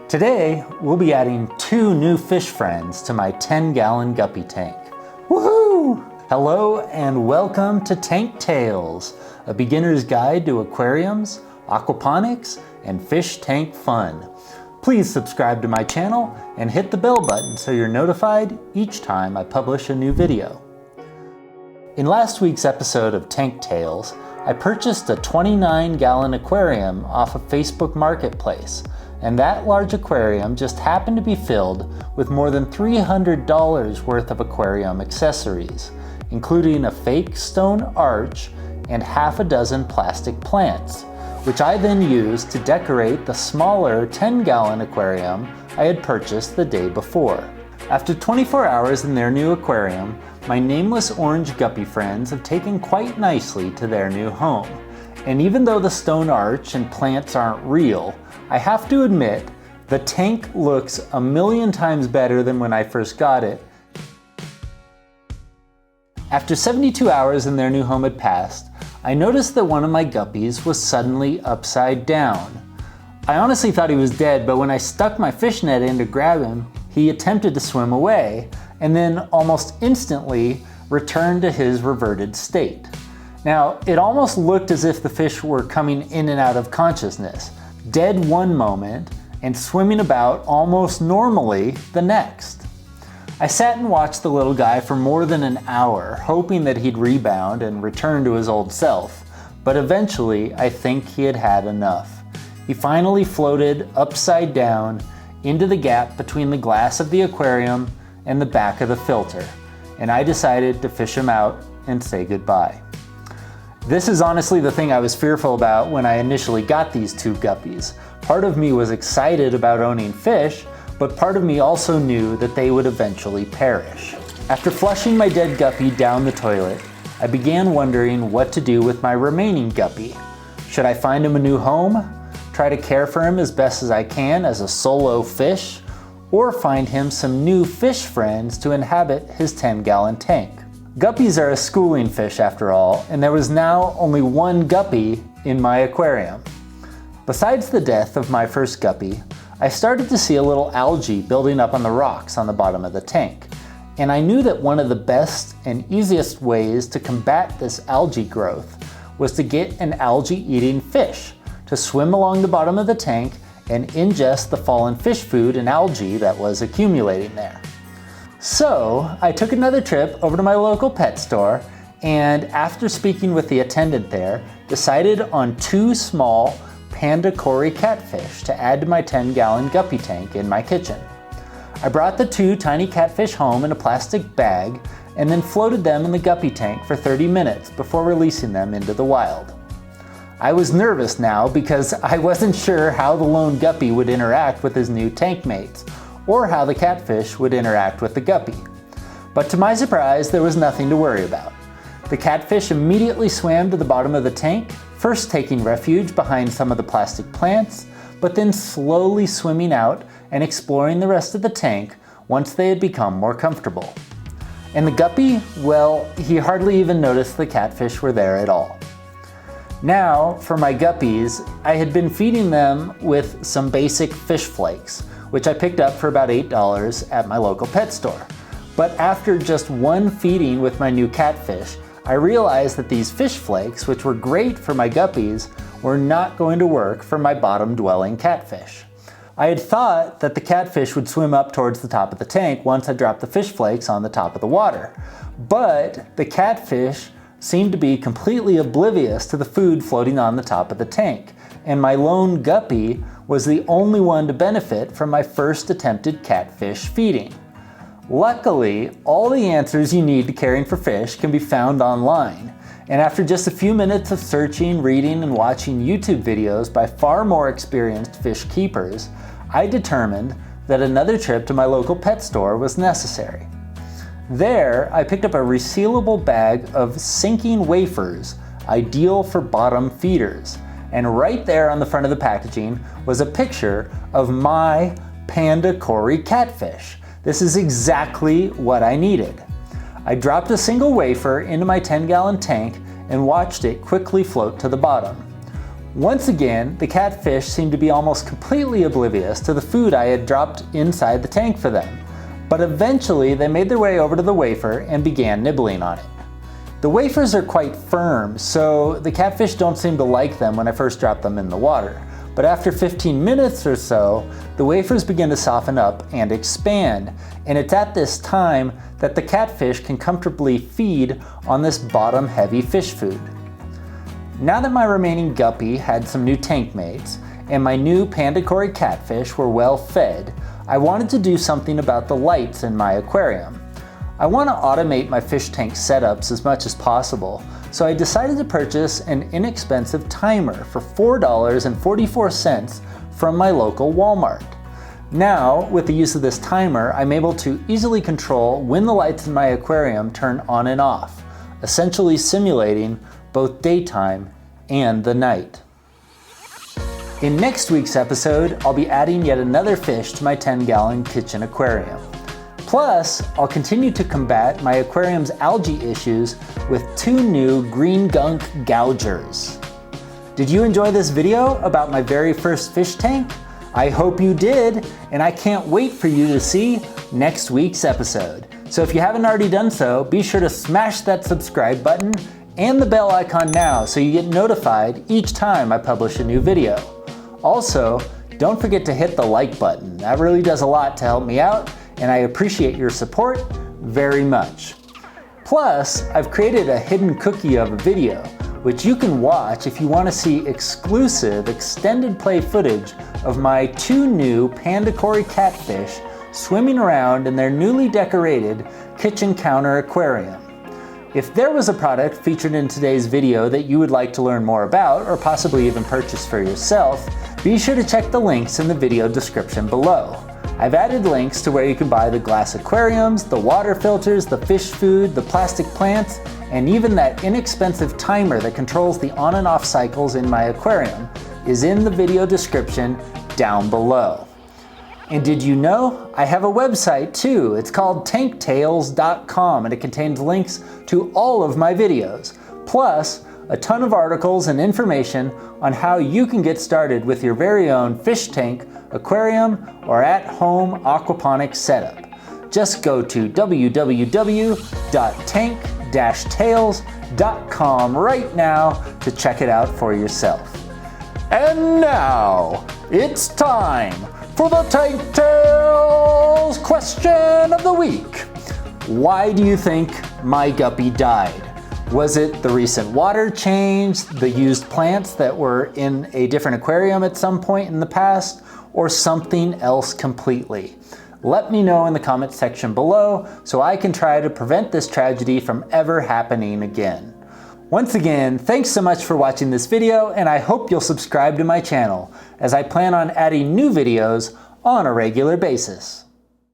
Today, we'll be adding 2 new fish friends to my 10-gallon guppy tank. Woohoo! Hello and welcome to Tank Tales, a beginner's guide to aquariums, aquaponics, and fish tank fun. Please subscribe to my channel and hit the bell button so you're notified each time I publish a new video. In last week's episode of Tank Tales, I purchased a 29-gallon aquarium off of Facebook Marketplace, and that large aquarium just happened to be filled with more than $300 worth of aquarium accessories, including a fake stone arch and half a dozen plastic plants, which I then used to decorate the smaller 10-gallon aquarium I had purchased the day before. After 24 hours in their new aquarium, my nameless orange guppy friends have taken quite nicely to their new home. And even though the stone arch and plants aren't real, I have to admit, the tank looks a million times better than when I first got it. After 72 hours in their new home had passed, I noticed that one of my guppies was suddenly upside down. I honestly thought he was dead, but when I stuck my fishnet in to grab him, he attempted to swim away, and then almost instantly returned to his reverted state. Now, it almost looked as if the fish were coming in and out of consciousness, dead one moment and swimming about almost normally the next. I sat and watched the little guy for more than an hour, hoping that he'd rebound and return to his old self, but eventually I think he had had enough. He finally floated upside down into the gap between the glass of the aquarium and the back of the filter, and I decided to fish him out and say goodbye. This is honestly the thing I was fearful about when I initially got these 2 guppies. Part of me was excited about owning fish, but part of me also knew that they would eventually perish. After flushing my dead guppy down the toilet, I began wondering what to do with my remaining guppy. Should I find him a new home, try to care for him as best as I can as a solo fish, or find him some new fish friends to inhabit his 10-gallon tank? Guppies are a schooling fish after all, and there was now only 1 guppy in my aquarium. Besides the death of my first guppy, I started to see a little algae building up on the rocks on the bottom of the tank, and I knew that one of the best and easiest ways to combat this algae growth was to get an algae-eating fish to swim along the bottom of the tank and ingest the fallen fish food and algae that was accumulating there. So I took another trip over to my local pet store, and after speaking with the attendant there, decided on 2 small Panda Cory catfish to add to my 10-gallon guppy tank in my kitchen. I brought the 2 tiny catfish home in a plastic bag and then floated them in the guppy tank for 30 minutes before releasing them into the wild. I was nervous now because I wasn't sure how the lone guppy would interact with his new tank mates, or how the catfish would interact with the guppy. But to my surprise, there was nothing to worry about. The catfish immediately swam to the bottom of the tank, first taking refuge behind some of the plastic plants, but then slowly swimming out and exploring the rest of the tank once they had become more comfortable. And the guppy, well, he hardly even noticed the catfish were there at all. Now, for my guppies, I had been feeding them with some basic fish flakes, which I picked up for about $8 at my local pet store. But after just 1 feeding with my new catfish, I realized that these fish flakes, which were great for my guppies, were not going to work for my bottom-dwelling catfish. I had thought that the catfish would swim up towards the top of the tank once I dropped the fish flakes on the top of the water. But the catfish seemed to be completely oblivious to the food floating on the top of the tank, and my lone guppy was the only one to benefit from my first attempted catfish feeding. Luckily, all the answers you need to caring for fish can be found online, and after just a few minutes of searching, reading, and watching YouTube videos by far more experienced fish keepers, I determined that another trip to my local pet store was necessary. There, I picked up a resealable bag of sinking wafers, ideal for bottom feeders, and right there on the front of the packaging was a picture of my Panda Cory catfish. This is exactly what I needed. I dropped a single wafer into my 10-gallon tank and watched it quickly float to the bottom. Once again, the catfish seemed to be almost completely oblivious to the food I had dropped inside the tank for them, but eventually they made their way over to the wafer and began nibbling on it. The wafers are quite firm, so the catfish don't seem to like them when I first drop them in the water. But after 15 minutes or so, the wafers begin to soften up and expand, and it's at this time that the catfish can comfortably feed on this bottom-heavy fish food. Now that my remaining guppy had some new tank mates, and my new Panda Cory catfish were well fed, I wanted to do something about the lights in my aquarium. I want to automate my fish tank setups as much as possible, so I decided to purchase an inexpensive timer for $4.44 from my local Walmart. Now, with the use of this timer, I'm able to easily control when the lights in my aquarium turn on and off, essentially simulating both daytime and the night. In next week's episode, I'll be adding yet another fish to my 10-gallon kitchen aquarium. Plus, I'll continue to combat my aquarium's algae issues with 2 new green gunk gougers. Did you enjoy this video about my very first fish tank? I hope you did, and I can't wait for you to see next week's episode. So if you haven't already done so, be sure to smash that subscribe button and the bell icon now so you get notified each time I publish a new video. Also, don't forget to hit the like button. That really does a lot to help me out, and I appreciate your support very much. Plus, I've created a hidden cookie of a video, which you can watch if you want to see exclusive extended play footage of my 2 new Panda Cory catfish swimming around in their newly decorated kitchen counter aquarium. If there was a product featured in today's video that you would like to learn more about, or possibly even purchase for yourself, be sure to check the links in the video description below. I've added links to where you can buy the glass aquariums, the water filters, the fish food, the plastic plants, and even that inexpensive timer that controls the on and off cycles in my aquarium is in the video description down below. And did you know I have a website too? It's called tanktales.com, and it contains links to all of my videos, plus a ton of articles and information on how you can get started with your very own fish tank, aquarium, or at-home aquaponics setup. Just go to www.tank-tales.com right now to check it out for yourself. And now, it's time for the Tank Tales question of the week. Why do you think my guppy died? Was it the recent water change, the used plants that were in a different aquarium at some point in the past, or something else completely? Let me know in the comment section below so I can try to prevent this tragedy from ever happening again. Once again, thanks so much for watching this video, and I hope you'll subscribe to my channel, as I plan on adding new videos on a regular basis.